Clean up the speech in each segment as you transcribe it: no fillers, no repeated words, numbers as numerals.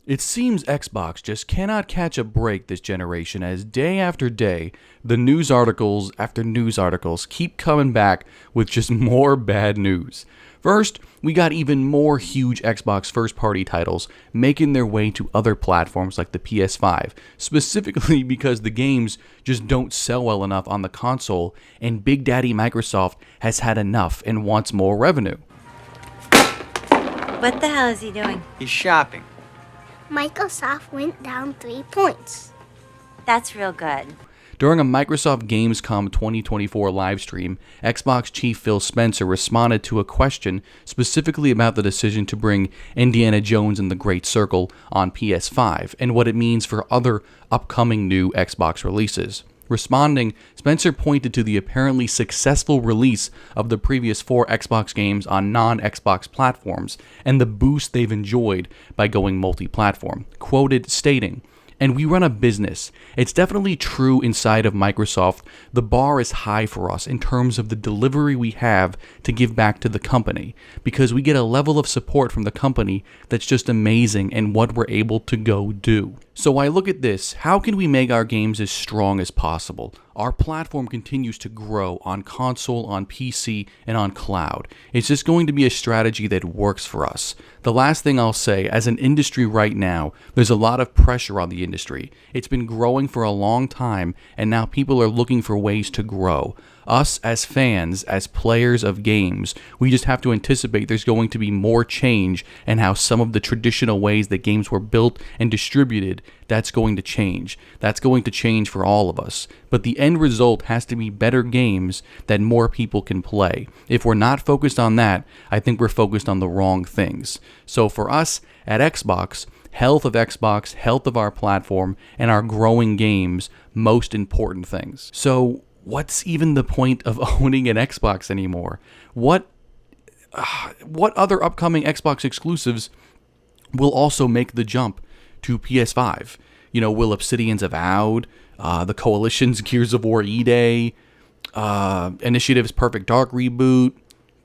It seems Xbox just cannot catch a break this generation as day after day, the news articles after news articles keep coming back with just more bad news. First, we got even more huge Xbox first-party titles making their way to other platforms like the PS5, specifically because the games just don't sell well enough on the console and Big Daddy Microsoft has had enough and wants more revenue. What the hell is he doing? He's shopping. Microsoft went down 3 points. That's real good. During a Microsoft Gamescom 2024 livestream, Xbox chief Phil Spencer responded to a question specifically about the decision to bring Indiana Jones and the Great Circle on PS5 and what it means for other upcoming new Xbox releases. Responding, Spencer pointed to the apparently successful release of the previous 4 Xbox games on non-Xbox platforms and the boost they've enjoyed by going multi-platform, quoted stating, "And we run a business. It's definitely true inside of Microsoft. The bar is high for us in terms of the delivery we have to give back to the company, because we get a level of support from the company that's just amazing in what we're able to go do." So I look at this, how can we make our games as strong as possible? Our platform continues to grow on console, on PC, and on cloud. It's just going to be a strategy that works for us. The last thing I'll say, as an industry right now, there's a lot of pressure on the industry. It's been growing for a long time, and now people are looking for ways to grow. Us as fans, as players of games, we just have to anticipate there's going to be more change and how some of the traditional ways that games were built and distributed, that's going to change. That's going to change for all of us. But the end result has to be better games that more people can play. If we're not focused on that, I think we're focused on the wrong things. So for us at Xbox, health of Xbox, health of our platform, and our growing games, most important things. So what's even the point of owning an Xbox anymore? What other upcoming Xbox exclusives will also make the jump to PS5? You know, will Obsidian's Avowed, the Coalition's Gears of War E-Day, Initiative's Perfect Dark reboot,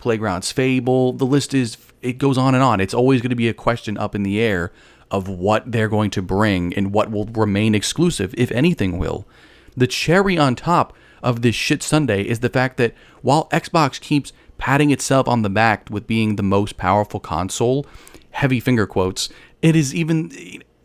Playground's Fable, the list it goes on and on. It's always going to be a question up in the air of what they're going to bring and what will remain exclusive, if anything will. The cherry on top of this shit Sunday is the fact that while Xbox keeps patting itself on the back with being the most powerful console, heavy finger quotes, it is even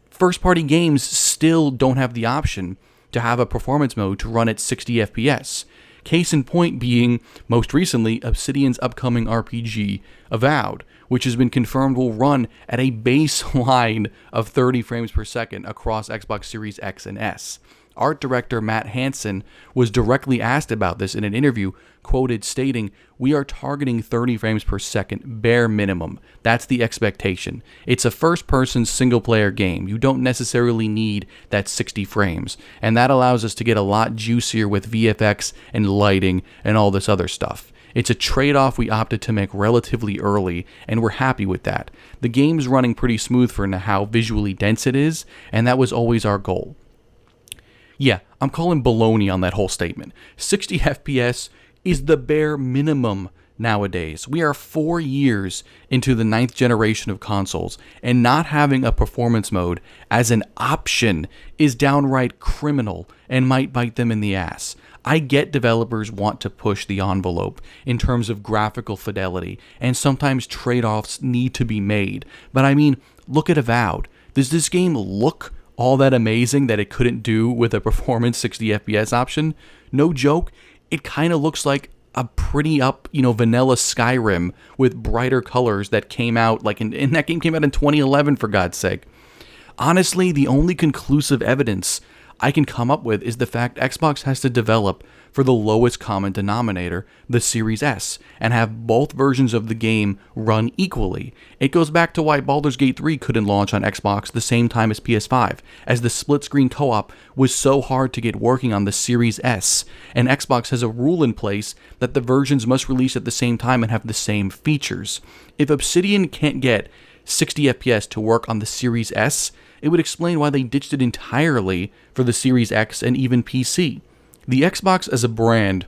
first-party games still don't have the option to have a performance mode to run at 60 FPS. Case in point being, most recently, Obsidian's upcoming RPG, Avowed, which has been confirmed will run at a baseline of 30 frames per second across Xbox Series X and S. Art director Matt Hansen was directly asked about this in an interview, quoted stating, "We are targeting 30 frames per second, bare minimum. That's the expectation. It's a first-person single-player game. You don't necessarily need that 60 frames, and that allows us to get a lot juicier with VFX and lighting and all this other stuff. It's a trade-off we opted to make relatively early, and we're happy with that. The game's running pretty smooth for how visually dense it is, and that was always our goal." Yeah, I'm calling baloney on that whole statement. 60 FPS is the bare minimum nowadays. We are 4 years into the 9th generation of consoles, and not having a performance mode as an option is downright criminal and might bite them in the ass. I get developers want to push the envelope in terms of graphical fidelity, and sometimes trade-offs need to be made. But I mean, look at Avowed. Does this game look all that amazing that it couldn't do with a performance 60 FPS option? No joke, it kind of looks like a pretty up, vanilla Skyrim with brighter colors that came out, and that game came out in 2011, for God's sake. Honestly, the only conclusive evidence I can come up with is the fact Xbox has to develop for the lowest common denominator, the Series S, and have both versions of the game run equally. It goes back to why Baldur's Gate 3 couldn't launch on Xbox the same time as PS5, as the split-screen co-op was so hard to get working on the Series S, and Xbox has a rule in place that the versions must release at the same time and have the same features. If Obsidian can't get 60 FPS to work on the Series S, it would explain why they ditched it entirely for the Series X and even PC. The Xbox as a brand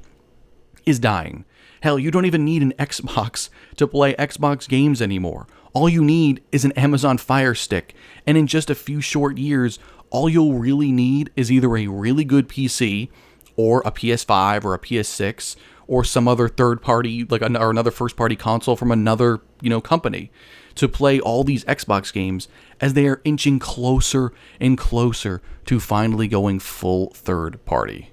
is dying. Hell, you don't even need an Xbox to play Xbox games anymore. All you need is an Amazon Fire Stick, and in just a few short years, all you'll really need is either a really good PC, or a PS5 or a PS6, or some other third party, or another first party console from another, company to play all these Xbox games, as they are inching closer and closer to finally going full third party.